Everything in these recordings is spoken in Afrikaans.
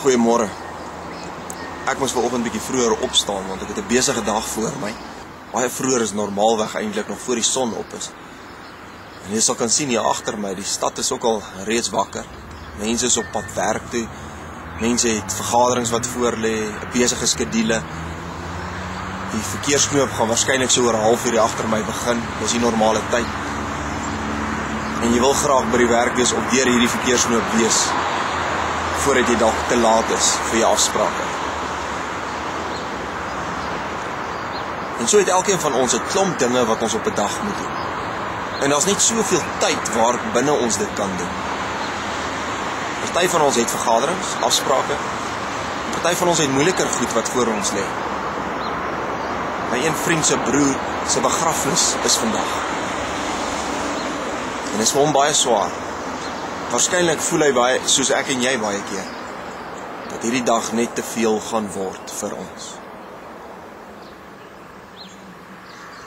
Goeiemôre. Ek moes vanoggend bietjie vroeër opstaan want ek het 'n besige dag voor my. Baie vroeër is normaalweg eintlik nog voor die son op is. En jy sal kan sien hier agter my, die stad is ook al reeds wakker. Mense is op pad werk toe. Mense het vergaderings wat voor lê, 'n besige skedule. Die verkeersknoop gaan waarskynlik so oor 'n halfuur agter my begin. Dis die normale tyd. En jy wil graag by die werk wees of deur hierdie verkeersknoop wees voordat jy dalk te laat is vir jou afsprake. En so het elkeen van ons 'n klomp dinge wat ons op 'n dag moet doen. En daar's net soveel tyd waar binne ons dit kan doen. Party van ons het vergaderings, afsprake. Party van ons het moeiliker goed wat voor ons lê. My een vriend se broer se begrafnis is vandag. En dit is vir hom baie swaar. Waarskynlik voel hy baie soos ek en jy baie keer, dat hierdie dag net te veel gaan word vir ons.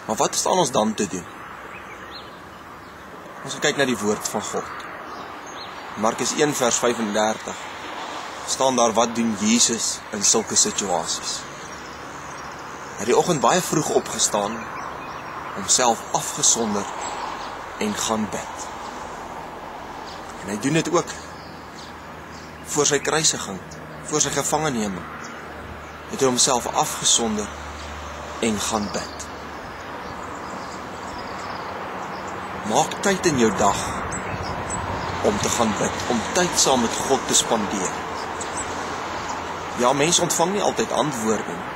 Maar wat staan ons dan te doen? Ons kyk na die woord van God. Markus 1 vers 35 staan daar, wat doen Jesus in sulke situasies? Hy het die oggend baie vroeg opgestaan, homself afgesonder en gaan bid. En hy doen dit ook voor sy kruisiging, voor sy gevangeneming. Het hy homself afgesonder en gaan bid. Maak tyd in jou dag om te gaan bid, om tyd saam met God te spandeer. Ja, mens ontvang nie altyd antwoorde nie.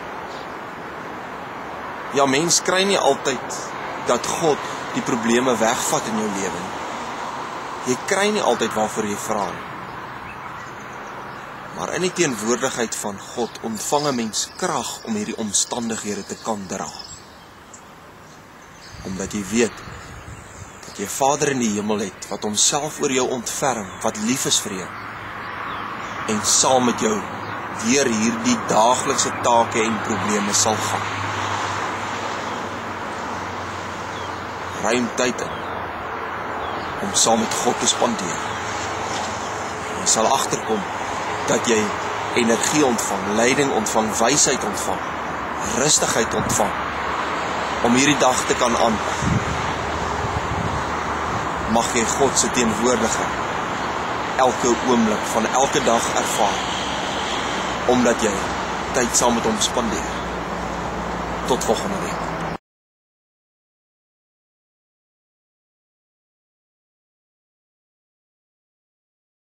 Ja, mens kry nie altyd dat God die probleme wegvat in jou lewe nie. Jy kry nie altyd waarvoor jy vra nie. Maar in die teenwoordigheid van God ontvang 'n mens krag om hierdie omstandighede te kan dra. Omdat jy weet dat jy 'n Vader in die hemel het wat homself oor jou ontferm, wat lief is vir jou en saam met jou deur hierdie daaglikse take en probleme sal gaan. Ruim tyd in om saam met God te spandeer. Jy sal agterkom dat jy energie ontvang, leiding ontvang, wysheid ontvang, rustigheid ontvang om hierdie dag te kan aanpak. Mag jy God se teenwoordigheid elke oomblik van elke dag ervaar, omdat jy tyd saam met hom spandeer. Tot volgende week.